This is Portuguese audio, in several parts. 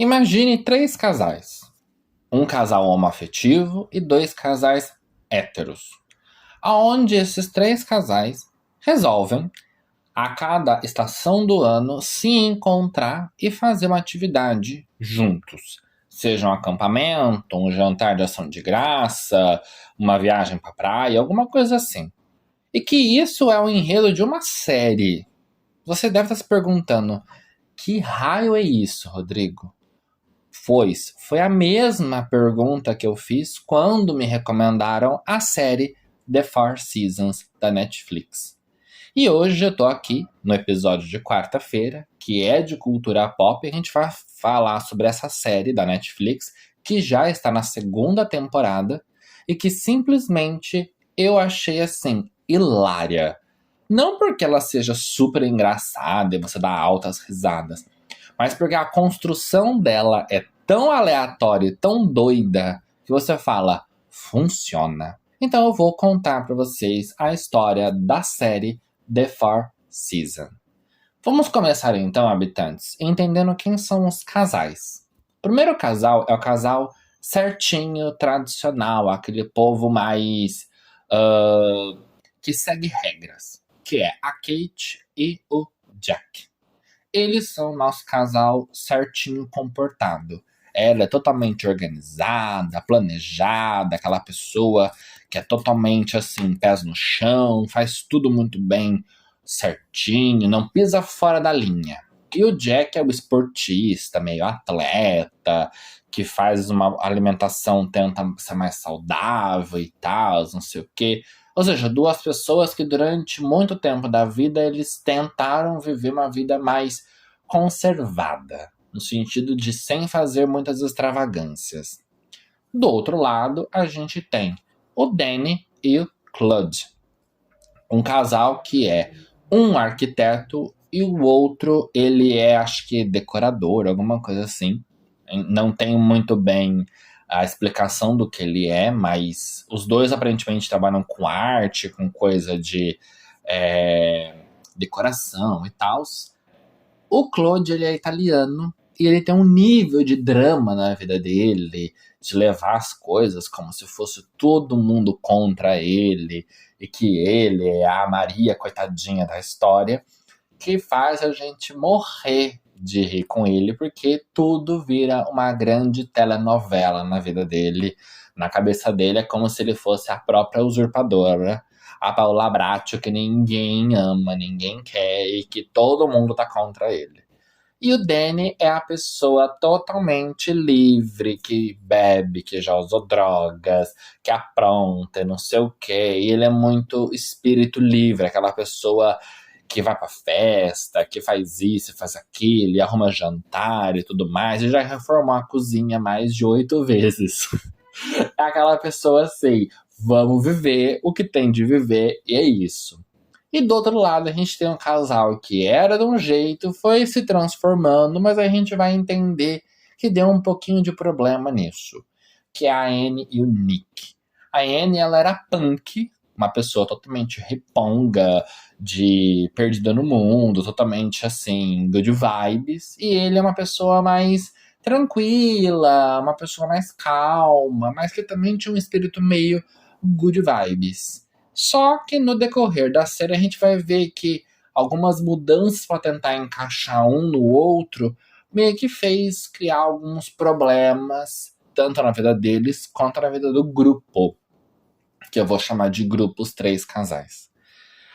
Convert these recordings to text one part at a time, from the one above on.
Imagine 3 casais. Um casal homoafetivo e 2 casais héteros. Aonde esses 3 casais resolvem, a cada estação do ano, se encontrar e fazer uma atividade juntos. Seja um acampamento, um jantar de ação de graça, uma viagem pra praia, alguma coisa assim. E que isso é o enredo de uma série. Você deve estar se perguntando, que raio é isso, Rodrigo? Foi a mesma pergunta que eu fiz quando me recomendaram a série The Four Seasons da Netflix. E hoje eu tô aqui no episódio de quarta-feira, que é de cultura pop, e a gente vai falar sobre essa série da Netflix, que já está na segunda temporada, e que simplesmente eu achei assim, hilária. Não porque ela seja super engraçada e você dá altas risadas, mas porque a construção dela é tão aleatória e tão doida que você fala, funciona. Então eu vou contar para vocês a história da série The Four Seasons. Vamos começar então, habitantes, entendendo quem são os casais. O primeiro casal é o casal certinho, tradicional, aquele povo mais que segue regras, que é a Kate e o Jack. Eles são o nosso casal certinho comportado. Ela é totalmente organizada, planejada, aquela pessoa que é totalmente assim, pés no chão, faz tudo muito bem certinho, não pisa fora da linha. E o Jack é o esportista, meio atleta, que faz uma alimentação, tenta ser mais saudável e tal, não sei o quê. Ou seja, duas pessoas que durante muito tempo da vida eles tentaram viver uma vida mais conservada, no sentido de sem fazer muitas extravagâncias. Do outro lado, a gente tem o Danny e o Claude. Um casal que é um arquiteto e o outro, ele é, acho que, decorador, alguma coisa assim. Não tenho muito bem a explicação do que ele é, mas os dois aparentemente trabalham com arte, com coisa de decoração e tal. O Claude, ele é italiano e ele tem um nível de drama na vida dele, de levar as coisas como se fosse todo mundo contra ele e que ele é a Maria coitadinha da história, que faz a gente morrer de rir com ele, porque tudo vira uma grande telenovela na vida dele. Na cabeça dele é como se ele fosse a própria usurpadora, a Paula Bracho, que ninguém ama, ninguém quer e que todo mundo tá contra ele. E o Danny é a pessoa totalmente livre, que bebe, que já usou drogas, que apronta, não sei o quê. E ele é muito espírito livre, aquela pessoa que vai pra festa, que faz isso, faz aquilo, e arruma jantar e tudo mais, e já reformou a cozinha mais de 8 vezes. É aquela pessoa assim, vamos viver o que tem de viver, e é isso. E do outro lado a gente tem um casal que era de um jeito, foi se transformando, mas a gente vai entender que deu um pouquinho de problema nisso, que é a Anne e o Nick. A Anne, ela era punk, uma pessoa totalmente riponga, de perdida no mundo, totalmente assim, good vibes, e ele é uma pessoa mais tranquila, uma pessoa mais calma, mas que também tinha um espírito meio good vibes. Só que no decorrer da série a gente vai ver que algumas mudanças para tentar encaixar um no outro meio que fez criar alguns problemas, tanto na vida deles quanto na vida do grupo, que eu vou chamar de grupo os 3 casais.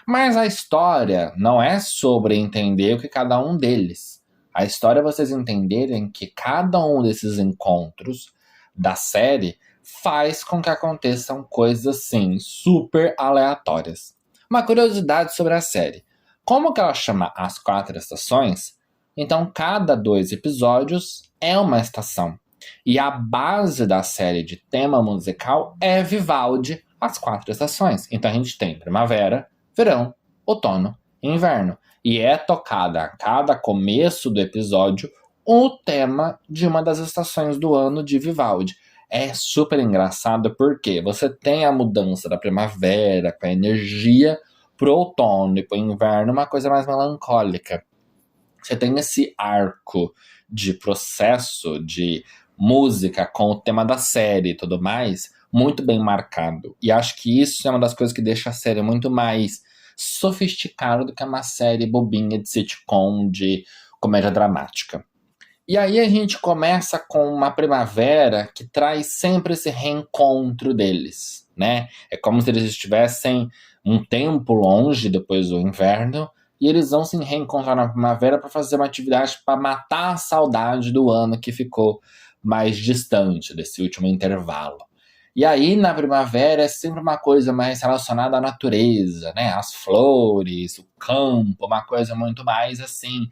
Mas a história não é sobre entender o que cada um deles. A história é vocês entenderem que cada um desses encontros da série faz com que aconteçam coisas assim, super aleatórias. Uma curiosidade sobre a série. Como que ela chama as 4 estações? Então cada 2 episódios é uma estação. E a base da série de tema musical é Vivaldi, as 4 estações. Então a gente tem primavera, verão, outono e inverno. E é tocada a cada começo do episódio o tema de uma das estações do ano de Vivaldi. É super engraçado porque você tem a mudança da primavera com a energia pro outono e pro inverno, uma coisa mais melancólica. você tem esse arco de processo de música com o tema da série e tudo mais, muito bem marcado. E acho que isso é uma das coisas que deixa a série muito mais sofisticada do que uma série bobinha de sitcom, de comédia dramática. E aí a gente começa com uma primavera que traz sempre esse reencontro deles, né? É como se eles estivessem um tempo longe depois do inverno e eles vão se reencontrar na primavera para fazer uma atividade para matar a saudade do ano que ficou mais distante desse último intervalo. E aí na primavera é sempre uma coisa mais relacionada à natureza, né? As flores, o campo, uma coisa muito mais assim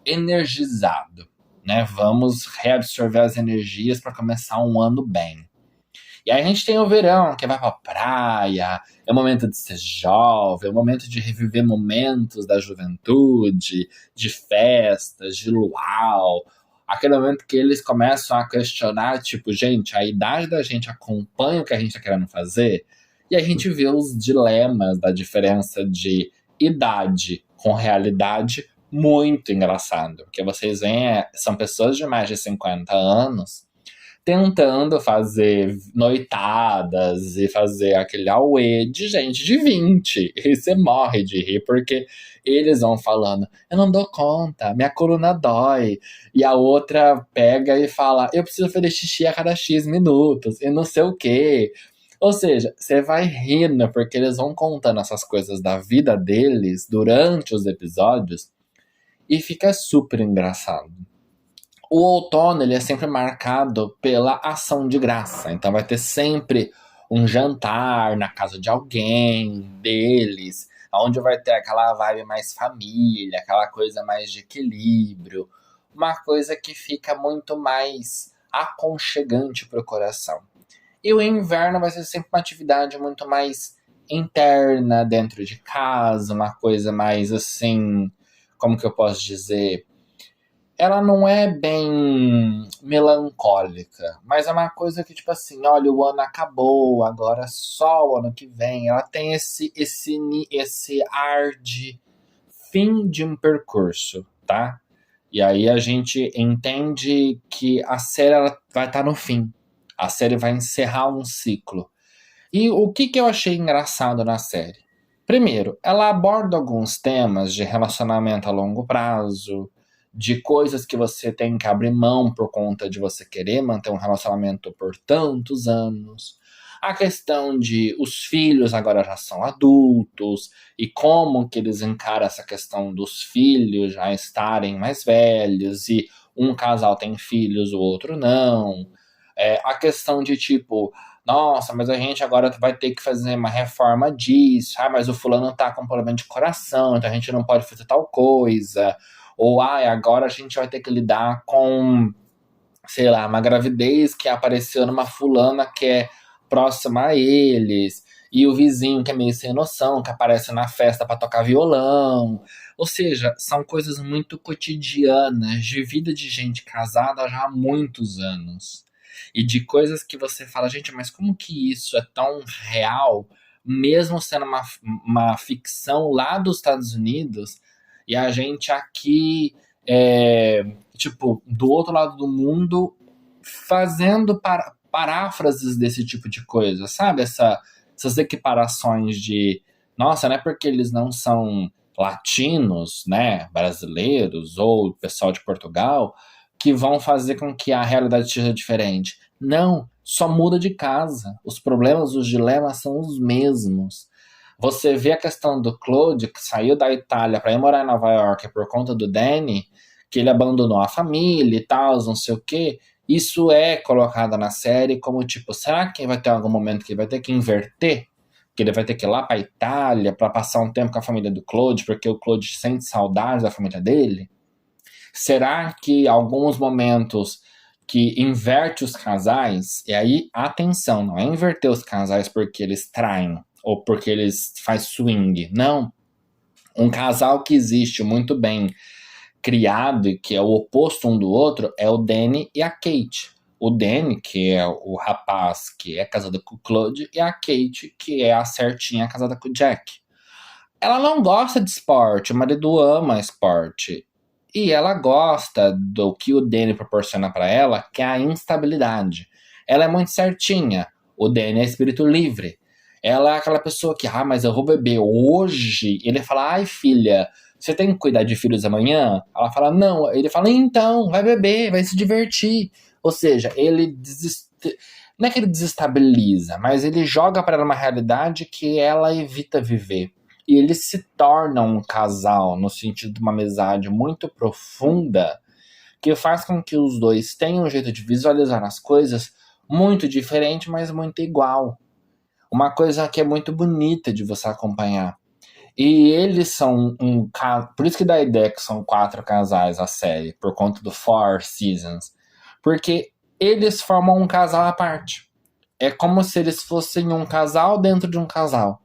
energizado, né? Vamos reabsorver as energias para começar um ano bem. E aí a gente tem o verão, que vai pra praia, é o momento de ser jovem, é o momento de reviver momentos da juventude, de festas, de luau. Aquele momento que eles começam a questionar, tipo, gente, a idade da gente acompanha o que a gente tá querendo fazer? E a gente vê os dilemas da diferença de idade com realidade muito engraçado. Porque vocês veem, são pessoas de mais de 50 anos tentando fazer noitadas e fazer aquele auê de gente de 20. E você morre de rir, porque eles vão falando, eu não dou conta, minha coluna dói. E a outra pega e fala, eu preciso fazer xixi a cada X minutos, e não sei o quê. Ou seja, você vai rindo, porque eles vão contando essas coisas da vida deles durante os episódios, e fica super engraçado. O outono, ele é sempre marcado pela ação de graça. Então vai ter sempre um jantar na casa de alguém deles, onde vai ter aquela vibe mais família, aquela coisa mais de equilíbrio, uma coisa que fica muito mais aconchegante pro coração. E o inverno vai ser sempre uma atividade muito mais interna, dentro de casa, uma coisa mais assim, como que eu posso dizer? Ela não é bem melancólica, mas é uma coisa que, tipo assim, olha, o ano acabou, agora só o ano que vem. Ela tem esse ar de fim de um percurso, tá? E aí a gente entende que a série ela vai estar no fim. A série vai encerrar um ciclo. E o que eu achei engraçado na série? Primeiro, ela aborda alguns temas de relacionamento a longo prazo, de coisas que você tem que abrir mão por conta de você querer manter um relacionamento por tantos anos. A questão de os filhos agora já são adultos e como que eles encaram essa questão dos filhos já estarem mais velhos e um casal tem filhos, o outro não. A questão de tipo, nossa, mas a gente agora vai ter que fazer uma reforma disso. Ah, mas o fulano tá com problema de coração, então a gente não pode fazer tal coisa. Ou, agora a gente vai ter que lidar com, sei lá, uma gravidez que apareceu numa fulana que é próxima a eles. E o vizinho que é meio sem noção, que aparece na festa pra tocar violão. Ou seja, são coisas muito cotidianas, de vida de gente casada já há muitos anos. E de coisas que você fala, gente, mas como que isso é tão real, mesmo sendo uma ficção lá dos Estados Unidos, e a gente aqui, tipo, do outro lado do mundo, fazendo paráfrases desse tipo de coisa, sabe? Essas equiparações de, nossa, não é porque eles não são latinos, né, brasileiros, ou pessoal de Portugal, que vão fazer com que a realidade seja diferente. Não, só muda de casa. Os problemas, os dilemas são os mesmos. Você vê a questão do Claude, que saiu da Itália para ir morar em Nova York por conta do Danny, que ele abandonou a família e tal, não sei o quê. Isso é colocado na série como tipo, será que vai ter algum momento que ele vai ter que inverter? Que ele vai ter que ir lá para Itália para passar um tempo com a família do Claude, porque o Claude sente saudade da família dele? Será que alguns momentos que inverte os casais, e aí, atenção, não é inverter os casais porque eles traem ou porque eles fazem swing, não. Um casal que existe muito bem criado e que é o oposto um do outro é o Danny e a Kate. O Danny, que é o rapaz que é casado com o Claude, e a Kate, que é a certinha casada com o Jack. ela não gosta de esporte, o marido ama esporte. E ela gosta do que o Danny proporciona pra ela, que é a instabilidade. Ela é muito certinha. O Danny é espírito livre. Ela é aquela pessoa que, mas eu vou beber hoje. Ele fala, ai filha, você tem que cuidar de filhos amanhã? Ela fala, não. Ele fala, então, vai beber, vai se divertir. Ou seja, não é que ele desestabiliza, mas ele joga para ela uma realidade que ela evita viver. E eles se tornam um casal, no sentido de uma amizade muito profunda, que faz com que os dois tenham um jeito de visualizar as coisas muito diferente, mas muito igual. Uma coisa que é muito bonita de você acompanhar. E eles são um caso. Por isso que dá a ideia que são 4 casais a série, por conta do Four Seasons. Porque eles formam um casal à parte. É como se eles fossem um casal dentro de um casal.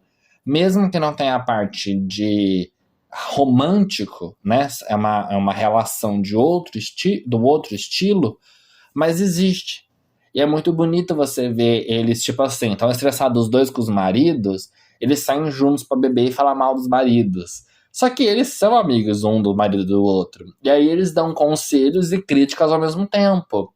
Mesmo que não tenha a parte de romântico, né? É uma relação do outro estilo, mas existe. E é muito bonito você ver eles, tipo assim, estão estressados os dois com os maridos, eles saem juntos pra beber e falar mal dos maridos. Só que eles são amigos um do marido do outro. E aí eles dão conselhos e críticas ao mesmo tempo.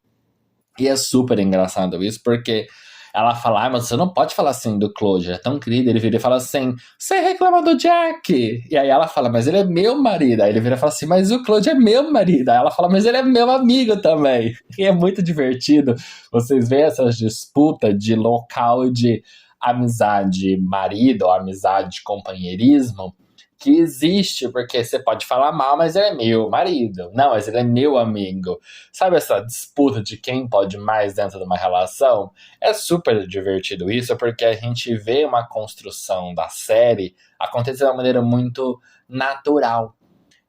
E é super engraçado isso, porque ela fala, mas você não pode falar assim do Claude, é tão querido. Ele vira e fala assim, você reclama do Jack. E aí ela fala, mas ele é meu marido. Aí ele vira e fala assim, mas o Claude é meu marido. Aí ela fala, mas ele é meu amigo também. E é muito divertido vocês verem essas disputas de local de amizade marido ou amizade companheirismo que existe, porque você pode falar mal, mas ele é meu marido. Não, mas ele é meu amigo. Sabe essa disputa de quem pode mais dentro de uma relação? É super divertido isso, porque a gente vê uma construção da série acontecer de uma maneira muito natural.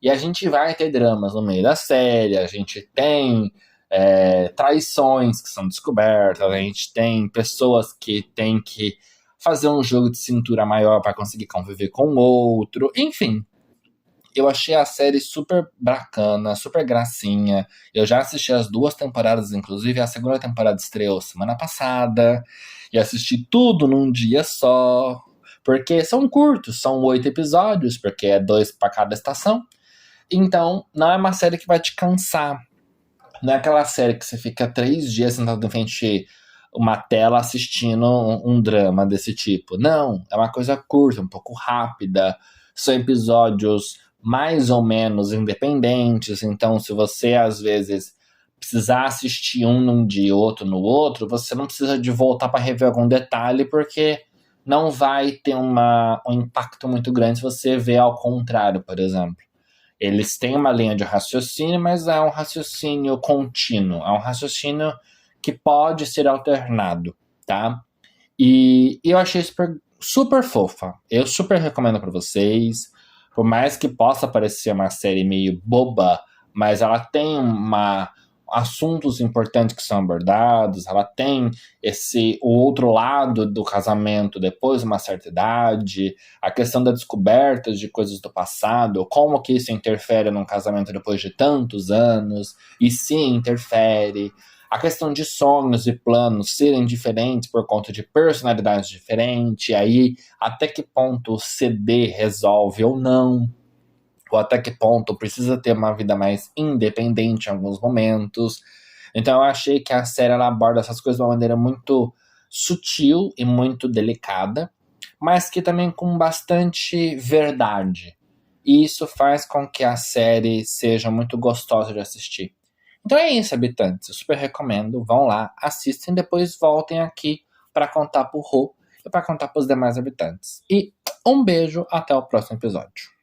E a gente vai ter dramas no meio da série, a gente tem traições que são descobertas, a gente tem pessoas que têm que fazer um jogo de cintura maior para conseguir conviver com o outro, enfim. Eu achei a série super bacana, super gracinha. Eu já assisti as 2 temporadas, inclusive a segunda temporada estreou semana passada, e assisti tudo num dia só, porque são curtos, são 8 episódios, porque é 2 para cada estação. Então, não é uma série que vai te cansar. Não é aquela série que você fica 3 dias sentado em frente uma tela assistindo um drama desse tipo. Não, é uma coisa curta, um pouco rápida. São episódios mais ou menos independentes. Então, se você às vezes precisar assistir um num dia e outro no outro, você não precisa de voltar para rever algum detalhe, porque não vai ter um impacto muito grande se você vê ao contrário, por exemplo. Eles têm uma linha de raciocínio, mas é um raciocínio contínuo, é um raciocínio que pode ser alternado, tá? E eu achei super, super fofa. Eu super recomendo para vocês. Por mais que possa parecer uma série meio boba, mas ela tem assuntos importantes que são abordados, ela tem o outro lado do casamento depois de uma certa idade, a questão da descoberta de coisas do passado, como que isso interfere num casamento depois de tantos anos, e sim interfere. A questão de sonhos e planos serem diferentes por conta de personalidades diferentes, e aí até que ponto o CD resolve ou não, ou até que ponto precisa ter uma vida mais independente em alguns momentos. Então eu achei que a série ela aborda essas coisas de uma maneira muito sutil e muito delicada, mas que também com bastante verdade. E isso faz com que a série seja muito gostosa de assistir. Então é isso, habitantes. Eu super recomendo. Vão lá, assistem, depois voltem aqui para contar pro Rô e para contar pros demais habitantes. E um beijo, até o próximo episódio.